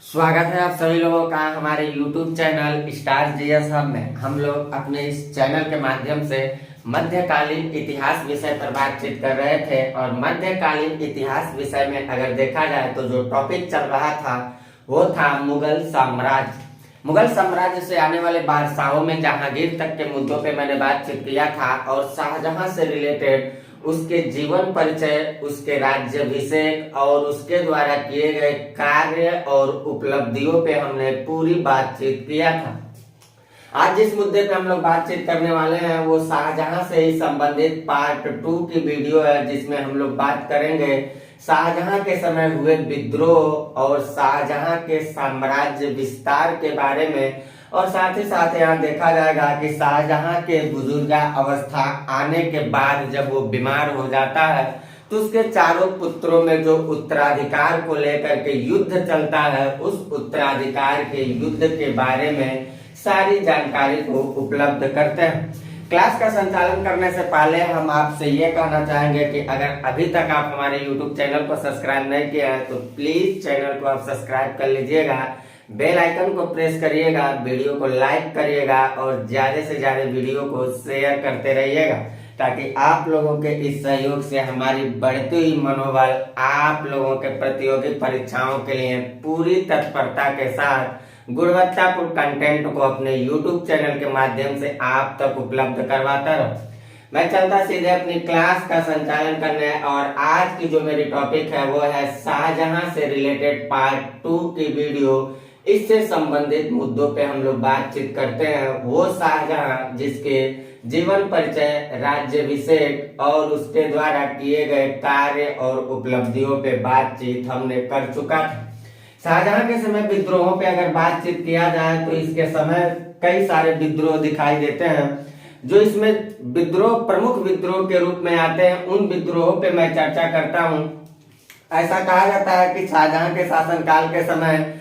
स्वागत है आप सभी लोगों का हमारे YouTube channel star GS hub में। हम लोग अपने इस चैनल के माध्यम से मध्यकालीन इतिहास विषय पर बातचीत कर रहे थे और मध्यकालीन इतिहास विषय में अगर देखा जाए तो जो टॉपिक चल रहा था वो था मुगल साम्राज्य। मुगल साम्राज्य से आने वाले बादशाहों में जहांगीर तक के मुद्दों पे मैंने बातचीत किया था और शाहजहां से रिलेटेड उसके जीवन परिचय, उसके राज्याभिषेक और उसके द्वारा किए गए कार्य और उपलब्धियों पे हमने पूरी बातचीत किया था। आज जिस मुद्दे पे हम लोग बातचीत करने वाले हैं वो शाहजहां से ही संबंधित पार्ट 2 की वीडियो है, जिसमें हम लोग बात करेंगे शाहजहां के समय हुए विद्रोह और शाहजहां के साम्राज्य विस्तार के बारे में। और साथ ही साथ यहाँ देखा जाएगा कि शाहजहां के बुजुर्गा अवस्था आने के बाद जब वो बीमार हो जाता है तो उसके चारों पुत्रों में जो उत्तराधिकार को लेकर के युद्ध चलता है उस उत्तराधिकार के युद्ध के बारे में सारी जानकारी को उपलब्ध करते हैं। क्लास का संचालन करने से पहले हम आपसे ये कहना चाहेंगे कि अगर अभी तक आप हमारे YouTube चैनल को सब्सक्राइब नहीं किया है तो प्लीज चैनल को आप सब्सक्राइब कर लीजिएगा, बेल आइकन को प्रेस करिएगा, वीडियो को लाइक करिएगा और ज्यादा से ज्यादा वीडियो को शेयर करते रहिएगा ताकि आप लोगों के इस सहयोग से हमारी बढ़ती हुई मनोबल आप लोगों के प्रतियोगी परीक्षाओं के लिए पूरी तत्परता के साथ गुणवत्तापूर्ण कंटेंट को अपने YouTube चैनल के माध्यम से आप तक उपलब्ध करवाता रहो। मैं चलता सीधे अपनी क्लास का संचालन करने और आज की जो मेरी टॉपिक है वो है शाहजहां से रिलेटेड पार्ट 2 की वीडियो। इससे संबंधित मुद्दों पे हम लोग बातचीत करते हैं। वो शाहजहां जिसके जीवन परिचय, राज्याभिषेक और उसके द्वारा किए गए कार्य और उपलब्धियों पे बातचीत हमने कर चुका था। शाहजहां के समय विद्रोहों पे अगर बातचीत किया जाए तो इसके समय कई सारे विद्रोह दिखाई देते हैं। जो इसमें विद्रोह प्रमुख विद्रोह के रूप में आते हैं उन विद्रोहों पे मैं चर्चा करता हूं। ऐसा कहा जाता है कि शाहजहां के शासनकाल के समय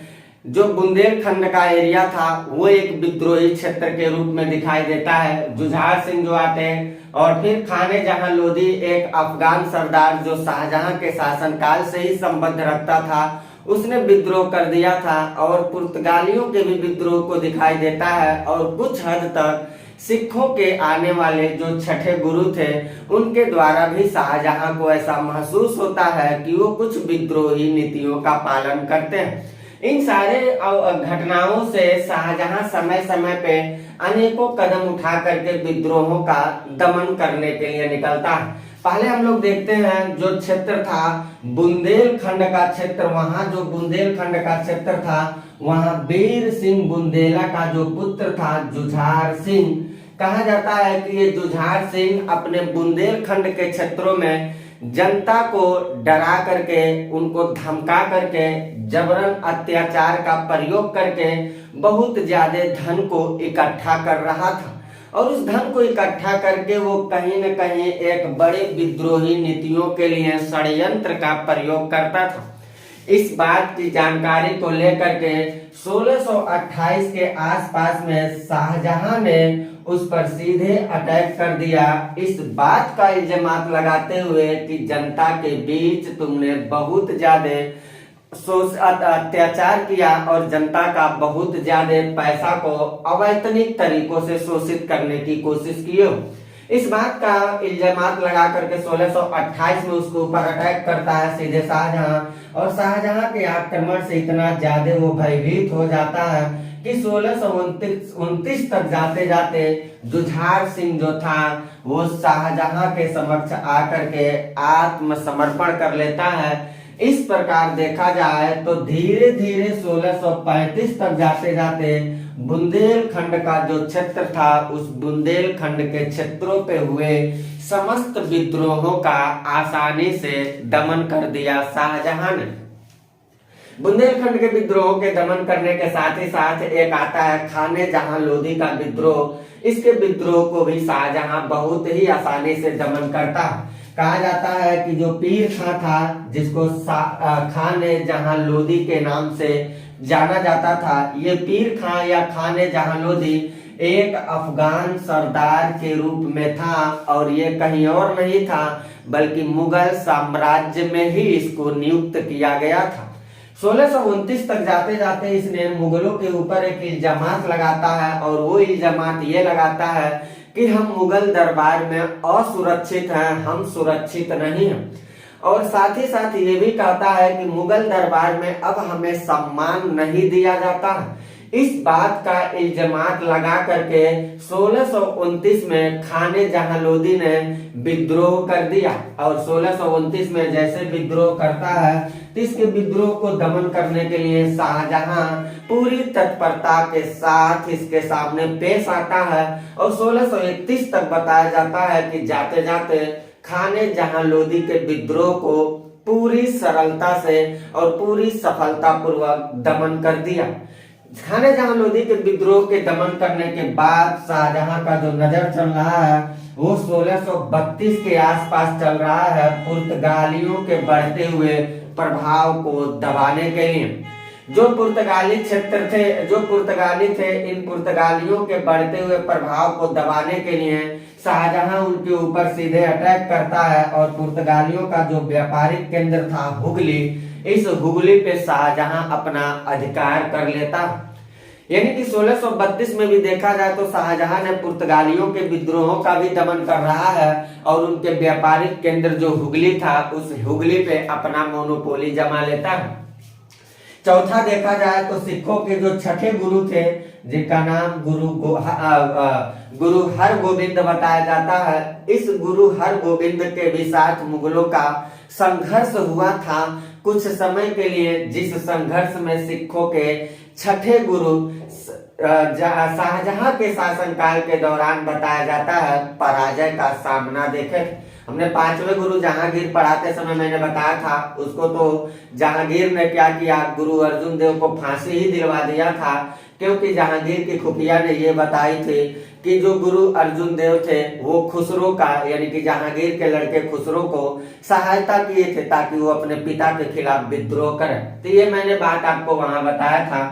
जो बुंदेलखंड का एरिया था वो एक विद्रोही क्षेत्र के रूप में दिखाई देता है। जुझार सिंह जो आते हैं और फिर खाने जहां लोधी एक अफगान सरदार जो शाहजहां के शासनकाल से ही संबंध रखता था उसने विद्रोह कर दिया था और पुर्तगालियों के भी विद्रोह को दिखाई देता है। और कुछ हद तक सिखों के आने वाले जो छठे गुरु थे उनके द्वारा भी शाहजहां को ऐसा महसूस होता है कि वो कुछ विद्रोही नीतियों का पालन करते हैं। इन सारे घटनाओं से शाहजहां समय समय पे अनेकों कदम उठा करके विद्रोहों का दमन करने के लिए निकलता है। पहले हम लोग देखते हैं जो क्षेत्र था बुंदेलखंड का क्षेत्र, वहां जो बुंदेलखंड का क्षेत्र था वहां वीर सिंह बुंदेला का जो पुत्र था जुझार सिंह, कहा जाता है कि ये जुझार सिंह अपने बुंदेलखंड के क्षेत्रों में जनता को डरा करके, उनको धमका करके, जबरन अत्याचार का प्रयोग करके बहुत ज्यादा धन को इकट्ठा कर रहा था और उस धन को इकट्ठा करके वो कहीं न कहीं एक बड़े विद्रोही नीतियों के लिए षड्यंत्र का प्रयोग करता था। इस बात की जानकारी को लेकर के 1628 के आसपास में शाहजहां ने उस पर सीधे अटैक कर दिया, इस बात का इल्जाम लगाते हुए कि जनता के बीच तुमने बहुत ज्यादा अत्याचार किया और जनता का बहुत ज्यादा पैसा को अवैतनिक तरीकों से शोषित करने की कोशिश की हो। इस बात का इल्जाम लगा करके 1628 में उसके ऊपर अटैक करता है सीधे शाहजहां और शाहजहां के आक्रमण से इतना ज्यादा वो भयभीत हो जाता है कि 1629 तक जाते जाते जुझार सिंह जो था वो शाहजहां के समक्ष आकर के आत्मसमर्पण कर लेता है। इस प्रकार देखा जाए तो धीरे धीरे 1635 तक जाते जाते बुंदेलखंड का जो क्षेत्र था उस बुंदेलखंड के क्षेत्रों पे हुए समस्त विद्रोहों का आसानी से दमन कर दिया शाहजहां ने। बुंदेलखंड के विद्रोहों के दमन करने के साथ ही साथ एक आता है खाने जहां लोधी का विद्रोह। इसके विद्रोह को भी शाहजहां बहुत ही आसानी से दमन करता है। कहा जाता है कि जो पीर खां था जिसको खाने जहां लोधी के नाम से जाना जाता था, ये पीर खां या खाने जहां लोधी एक अफगान सरदार के रूप में था और ये कहीं और नहीं था बल्कि मुगल साम्राज्य में ही इसको नियुक्त किया गया था। 1629 तक जाते जाते इसने मुगलों के ऊपर एक इल्जामात लगाता है, और वो इल्जामात ये लगाता है कि हम मुगल दरबार में असुरक्षित हैं, हम सुरक्षित नहीं हैं। और साथ ही साथ ये भी कहता है कि मुगल दरबार में अब हमें सम्मान नहीं दिया जाता। इस बात का इल्जामात लगा करके 1629 में खाने जहां लोदी ने विद्रोह कर दिया, और 1629 में जैसे विद्रोह करता है तो इसके विद्रोह को दमन करने के लिए शाहजहां पूरी तत्परता के साथ इसके सामने पेश आता है। और 1631 तक बताया जाता है कि जाते जाते खाने जहां लोदी के विद्रोह को पूरी सरलता से और पूरी सफलता पूर्वक दमन कर दिया। खाने जहां लोदी के विद्रोह के दमन करने के बाद शाहजहां का जो नजर चल रहा है वो 1632 के आसपास चल रहा है, पुर्तगालियों के बढ़ते हुए प्रभाव को दबाने के लिए। जो पुर्तगाली थे, इन पुर्तगालियों के बढ़ते हुए प्रभाव को दबाने के लिए शाहजहां उनके ऊपर सीधे अटैक करता है, और पुर्तगालियों का जो व्यापारिक केंद्र था हुगली, इस हुगली पे शाहजहां अपना अधिकार कर लेता। यानी कि 1632 में भी देखा जाए तो शाहजहां ने पुर्तगालियों के विद्रोहों का भी दमन कर रहा है, और उनके व्यापारिक केंद्र जो हुगली था उस हुगली पे अपना मोनोपोली जमा लेता है। चौथा देखा जाए तो सिखों के जो छठे गुरु थे, जिनका नाम गुरु हरगोविंद बताया जाता है, इस गुरु हरगोविंद के भी साथ मुगलों का संघर्ष हुआ था कुछ समय के लिए, जिस संघर्ष में सिखों के छठे गुरु शाहजहां के शासनकाल के दौरान बताया जाता है पराजय का सामना देखे। हमने पांचवें गुरु जहांगीर पढ़ाते समय मैंने बताया था, उसको तो जहांगीर ने क्या किया, गुरु अर्जुन देव को फांसी ही दिलवा दिया था, क्योंकि जहांगीर की खुफिया ने ये बताई थी कि जो गुरु अर्जुन देव थे वो खुसरो का, यानी कि जहांगीर के लड़के खुसरो को सहायता किए थे ताकि वो अपने पिता के खिलाफ विद्रोह करें। तो ये मैंने बात आपको वहां बताया था।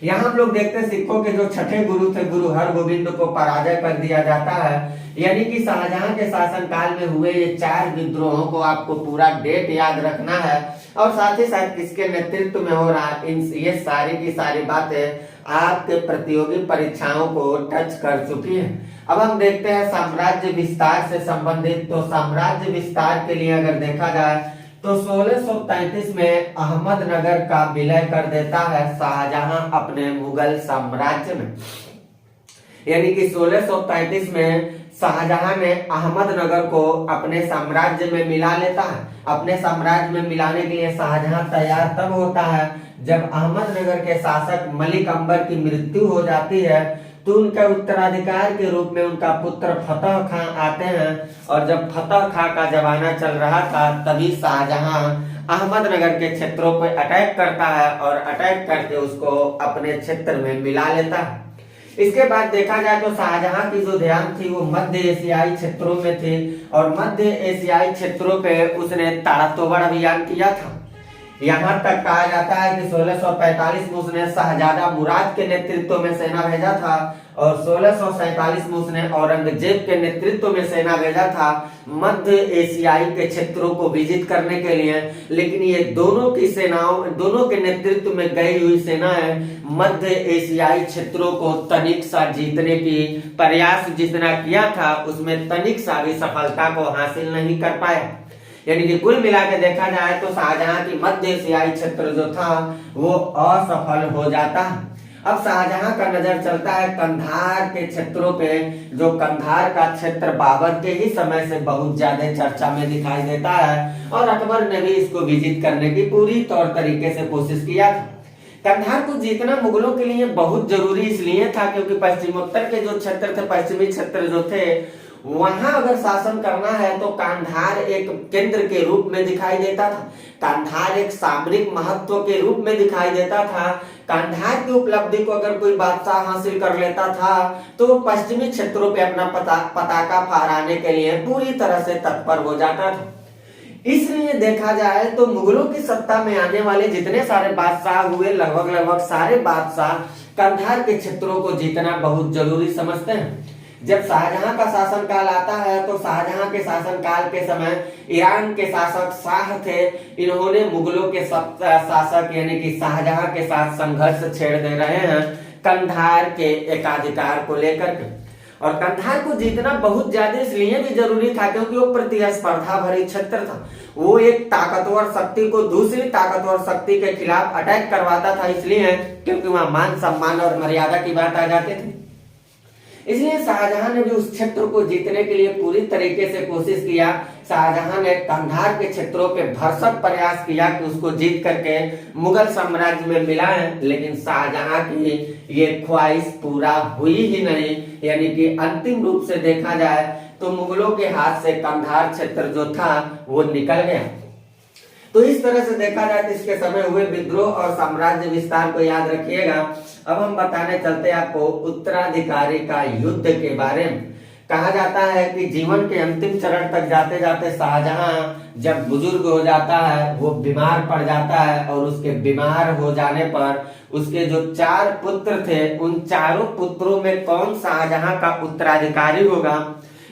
यहाँ हम लोग देखते हैं सिखों के जो छठे गुरु थे, गुरु हरगोविंद को पराजय कर दिया जाता है। यानी कि शाहजहां के शासनकाल में हुए ये 4 विद्रोहों को आपको पूरा डेट याद रखना है, और साथ ही साथ किसके नेतृत्व में हो रहा है, ये सारी की सारी बातें आपके प्रतियोगी परीक्षाओं को टच कर चुकी हैं। अब हम देखते हैं साम्राज्य विस्तार से संबंधित। तो साम्राज्य विस्तार के लिए अगर देखा जाए तो 1633 में अहमदनगर का विलय कर देता है शाहजहां अपने मुगल साम्राज्य में। यानी कि 1633 में शाहजहां ने अहमदनगर को अपने साम्राज्य में मिला लेता है। अपने साम्राज्य में मिलाने के लिए शाहजहां तैयार तब होता है जब अहमदनगर के शासक मलिक अंबर की मृत्यु हो जाती है, तो उनका उत्तराधिकार के रूप में उनका पुत्र फतेह खां आते हैं। और जब फतेह खां का जमाना चल रहा था तभी शाहजहां अहमदनगर के क्षेत्रों पर अटैक करता है, और अटैक करके उसको अपने क्षेत्र में मिला लेता है। इसके बाद देखा जाए तो शाहजहां की जो ध्यान थी वो मध्य एशियाई क्षेत्रों में थी, और मध्य एशियाई क्षेत्रों पे उसने ताड़ातोड़ अभियान किया था। यहाँ तक कहा जाता है कि 1645 में उसने शहजादा मुराद के नेतृत्व में सेना भेजा था, और 1647 में उसने औरंगजेब के नेतृत्व में सेना भेजा था मध्य एशियाई के क्षेत्रों को विजिट करने के लिए। लेकिन ये दोनों के नेतृत्व में गई हुई सेनाएं मध्य एशियाई क्षेत्रों को तनिक सा जीतने की प्रयास जितना किया था उसमें तनिक सा भी सफलता को हासिल नहीं कर पाया। यानी कि कुल मिला के देखा जाए तो शाहजहां की मध्य एशियाई क्षेत्र जो था वो असफल हो जाता है। अब शाहजहां का नजर चलता है कंधार के क्षेत्रों पे, जो कंधार का क्षेत्र बाबर के ही समय से बहुत ज्यादा चर्चा में दिखाई देता है, और अकबर ने भी इसको विजिट करने की पूरी तौर तरीके से कोशिश किया था। कंधार को जीतना मुगलों के लिए बहुत जरूरी इसलिए था क्योंकि पश्चिमोत्तर के जो क्षेत्र थे, पश्चिमी क्षेत्र जो थे, वहां अगर शासन करना है तो कांधार एक केंद्र के रूप में दिखाई देता था। कांधार एक सामरिक महत्व के रूप में दिखाई देता था। कांधार की उपलब्धि को अगर कोई बादशाह हासिल कर लेता था तो वो पश्चिमी क्षेत्रों पे अपना पताका फहराने के लिए पूरी तरह से तत्पर हो जाता था। इसलिए देखा जाए तो मुगलों की सत्ता में आने वाले जितने सारे बादशाह हुए, लगभग सारे बादशाह कंधार के क्षेत्रों को जीतना बहुत जरूरी समझते हैं। जब शाहजहां का शासनकाल आता है तो शाहजहां के शासनकाल के समय ईरान के शासक शाह थे, इन्होंने मुगलों के शासक यानी कि शाहजहां के साथ संघर्ष छेड़ दे रहे हैं कंधार के एकाधिकार को लेकर के। और कंधार को जीतना बहुत ज्यादा इसलिए भी जरूरी था क्योंकि वो प्रतिस्पर्धा भरी क्षेत्र था। वो एक ताकतवर शक्ति को दूसरी ताकतवर शक्ति के खिलाफ अटैक करवाता था, इसलिए क्योंकि वहां मान सम्मान और मर्यादा की बात आ जाती थी। इसलिए शाहजहां ने भी उस क्षेत्र को जीतने के लिए पूरी तरीके से कोशिश किया। शाहजहां ने कंधार के क्षेत्रों पे भरसक प्रयास किया कि उसको जीत करके मुगल साम्राज्य में मिलाएं, लेकिन शाहजहां की ये ख्वाहिश पूरा हुई ही नहीं। यानी कि अंतिम रूप से देखा जाए तो मुगलों के हाथ से कंधार क्षेत्र जो था वो निकल गया। तो इस तरह से देखा जाए तो इसके समय हुए विद्रोह और साम्राज्य विस्तार को याद रखिएगा। अब हम बताने चलते हैं आपको उत्तराधिकारी का युद्ध के बारे में। कहा जाता है कि जीवन के अंतिम चरण तक जाते जाते शाहजहां जब बुजुर्ग हो जाता है, वो बीमार पड़ जाता है और उसके बीमार हो जाने पर उसके जो 4 पुत्र थे, उन चारों पुत्रों में कौन शाहजहां का उत्तराधिकारी होगा,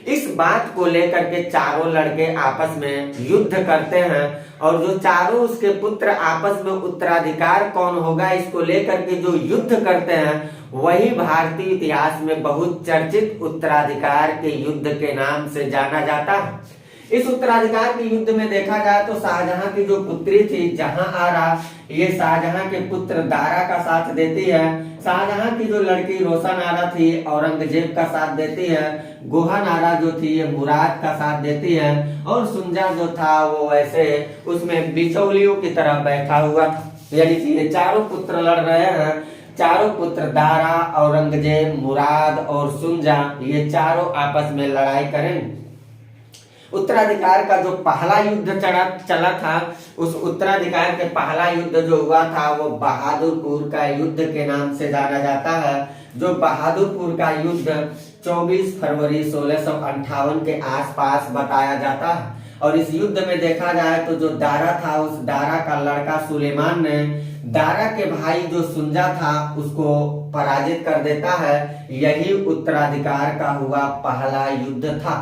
इस बात को लेकर के चारों लड़के आपस में युद्ध करते हैं। और जो चारों उसके पुत्र आपस में उत्तराधिकार कौन होगा इसको लेकर के जो युद्ध करते हैं, वही भारतीय इतिहास में बहुत चर्चित उत्तराधिकार के युद्ध के नाम से जाना जाता है। इस उत्तराधिकार के युद्ध में देखा जाए तो शाहजहां की जो पुत्री थी जहांआरा, ये शाहजहां के पुत्र दारा का साथ देती है। शाहजहां की जो लड़की रोशन आरा थी औरंगजेब का साथ देती है। गोहन आरा जो थी ये मुराद का साथ देती है। और सुंजा जो था वो ऐसे उसमें बिचौलियों की तरह बैठा हुआ था। यानी कि ये चारों पुत्र लड़ रहे हैं। चारों पुत्र दारा, औरंगजेब, मुराद और सुंजा, ये चारों आपस में लड़ाई करेंगे। उत्तराधिकार का जो पहला युद्ध चला था, उस उत्तराधिकार के पहला युद्ध जो हुआ था वो बहादुरपुर का युद्ध के नाम से जाना जाता है। जो बहादुरपुर का युद्ध 24 फरवरी 1658 के आसपास बताया जाता है। और इस युद्ध में देखा जाए तो जो दारा था, उस दारा का लड़का सुलेमान ने दारा के भाई जो सुंजा था उसको पराजित कर देता है। यही उत्तराधिकार का हुआ पहला युद्ध था।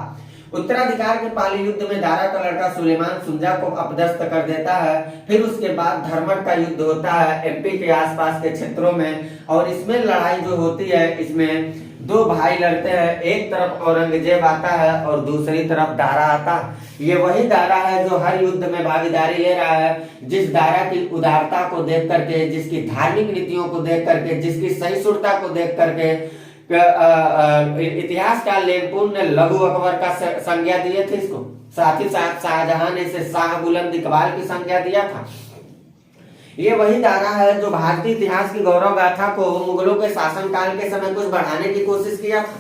उत्तराधिकार के पहले युद्ध में दारा का लड़का सुलेमान सुंजा को अपदस्थ कर देता है। फिर उसके बाद धर्मट का युद्ध होता है एमपी के आसपास के क्षेत्रों में। और इसमें लड़ाई जो होती है, इसमें 2 भाई लड़ते हैं। एक तरफ औरंगजेब आता है और दूसरी तरफ दारा आता है। ये वही दारा है जो हर युद्ध में भागीदारी ले रहा है, जिस दारा की उदारता को देख करके, जिसकी धार्मिक नीतियों को देख करके, जिसकी सहिष्णुता को देख करके इतिहासकार लेनपुर ने लघु अकबर का संज्ञा दिए थे इसको। साथ ही साथ शाहजहां ने इसे शाह बुलंद इकबाल की संज्ञा दिया था। ये वही दारा है जो भारतीय इतिहास की गौरव गाथा को मुगलों के शासनकाल के समय कुछ बढ़ाने की कोशिश किया था।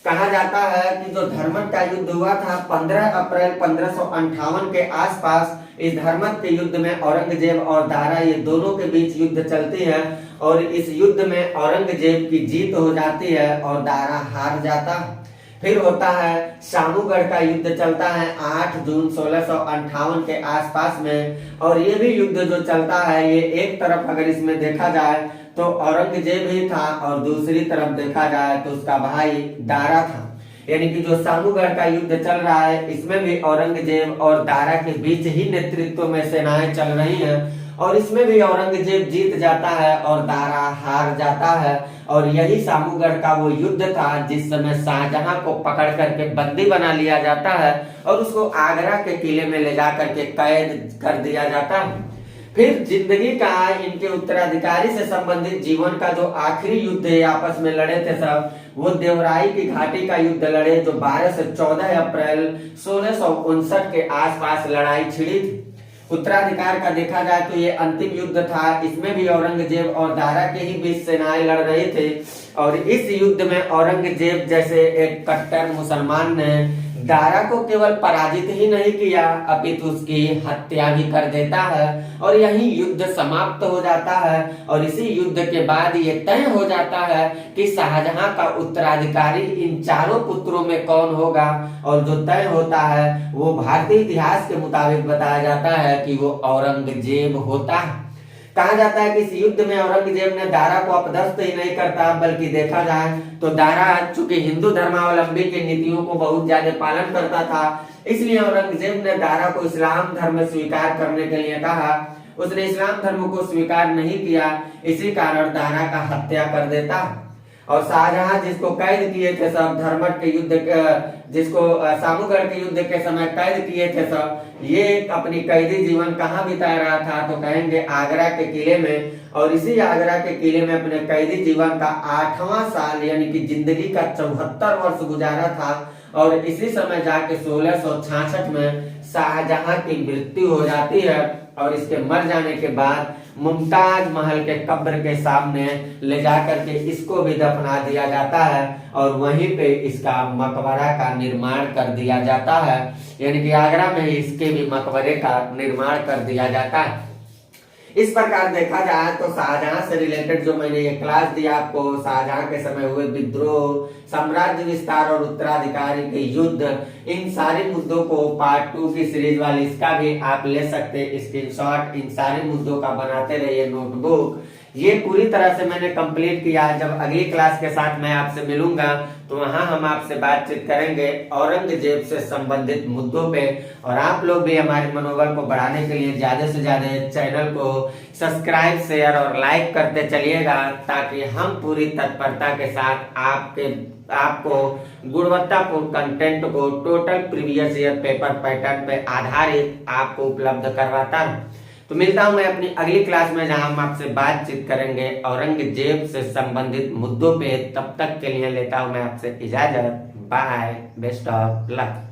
कहा जाता है कि जो धर्मट का युद्ध हुआ था 15 अप्रैल 1558 के आसपास, इस धर्मट के युद्ध में औरंगजेब और दारा ये दोनों के बीच युद्ध चलती है। और इस युद्ध में औरंगजेब की जीत हो जाती है और दारा हार जाता है। फिर होता है शामूगढ़ का युद्ध, चलता है 8 जून 1658 के आसपास में। और ये भी युद्ध जो चलता है, ये एक तरफ अगर इसमें देखा जाए तो औरंगजेब ही था और दूसरी तरफ देखा जाए तो उसका भाई दारा था। यानी कि जो शामूगढ़ का युद्ध चल रहा है, इसमें भी औरंगजेब और दारा के बीच ही नेतृत्व में सेनाएं चल रही हैं। और इसमें भी औरंगजेब जीत जाता है और दारा हार जाता है। और यही शामूगढ़ का वो युद्ध था जिस समय शाहजहां को पकड़ करके बंदी बना लिया जाता है और उसको आगरा के किले में ले जाकर के कैद कर दिया जाता है। फिर जिंदगी का इनके उत्तराधिकारी से संबंधित जीवन का जो आखिरी युद्ध है आपस में लड़े थे सब, वो देवराई की घाटी का युद्ध लड़े, जो 12 से 14 अप्रैल 1659 के आसपास लड़ाई छिड़ी थी। उत्तराधिकार का देखा जाए तो ये अंतिम युद्ध था। इसमें भी औरंगजेब और दारा के ही बीच सेनाएं लड़ रहे थे। और इस युद्ध में औरंगजेब जैसे एक कट्टर मुसलमान ने दारा को केवल पराजित ही नहीं किया, अपितु उसकी हत्या भी कर देता है और यही युद्ध समाप्त हो जाता है। और इसी युद्ध के बाद ये तय हो जाता है कि शाहजहां का उत्तराधिकारी इन चारों पुत्रों में कौन होगा। और जो तय होता है वो भारतीय इतिहास के मुताबिक बताया जाता है कि वो औरंगजेब होता है। कहा जाता है कि इस युद्ध में औरंगजेब ने दारा को अपदस्थ ही नहीं करता, बल्कि देखा जाए तो दारा चूंकि हिंदू धर्मावलंबी की नीतियों को बहुत ज्यादा पालन करता था, इसलिए औरंगजेब ने दारा को इस्लाम धर्म स्वीकार करने के लिए कहा। उसने इस्लाम धर्म को स्वीकार नहीं किया, इसी कारण दारा का हत्या कर देता। और शाहजहां जिसको कैद किए थे सब धर्मट के युद्ध, जिसको सामूगढ़ के युद्ध के समय कैद किए थे सब, ये अपनी कैदी जीवन कहाँ बिता रहा था, तो कहेंगे आगरा के किले में। और इसी आगरा के किले में अपने कैदी जीवन का 8वां साल यानी कि जिंदगी का 74 वर्ष गुजारा था। और इसी समय जाके 1666 में शाहजहां की मृत्यु हो जाती है। और इसके मर जाने के बाद मुमताज महल के कब्र के सामने ले जाकर के इसको भी दफना दिया जाता है और वहीं पे इसका मकबरा का निर्माण कर दिया जाता है, यानी कि आगरा में इसके भी मकबरे का निर्माण कर दिया जाता है। इस प्रकार देखा जाए तो शाहजहां से रिलेटेड जो मैंने ये क्लास दिया आपको, शाहजहां के समय हुए विद्रोह, साम्राज्य विस्तार और उत्तराधिकारी के युद्ध, इन सारे मुद्दों को पार्ट 2 की सीरीज वाली इसका भी आप ले सकते हैं स्क्रीनशॉट, इन सारे मुद्दों का बनाते रहिए नोटबुक। ये पूरी तरह से मैंने कंप्लीट किया। जब अगली क्लास के साथ मैं आपसे मिलूंगा तो वहां हम आपसे बातचीत करेंगे औरंगजेब से संबंधित मुद्दों पे। और आप लोग भी हमारे मनोबल को बढ़ाने के लिए ज्यादा से ज्यादा चैनल को सब्सक्राइब, शेयर और लाइक करते चलिएगा, ताकि हम पूरी तत्परता के साथ आपको गुणवत्तापूर्ण कंटेंट को total previous year paper pattern पे आधारित आपको उपलब्ध करवाता हूँ। तो मिलता हूं मैं अपनी अगली क्लास में, जहां हम आपसे बातचीत करेंगे औरंगजेब से संबंधित मुद्दों पे। तब तक के लिए लेता हूं मैं आपसे इजाजत। Bye, best of luck.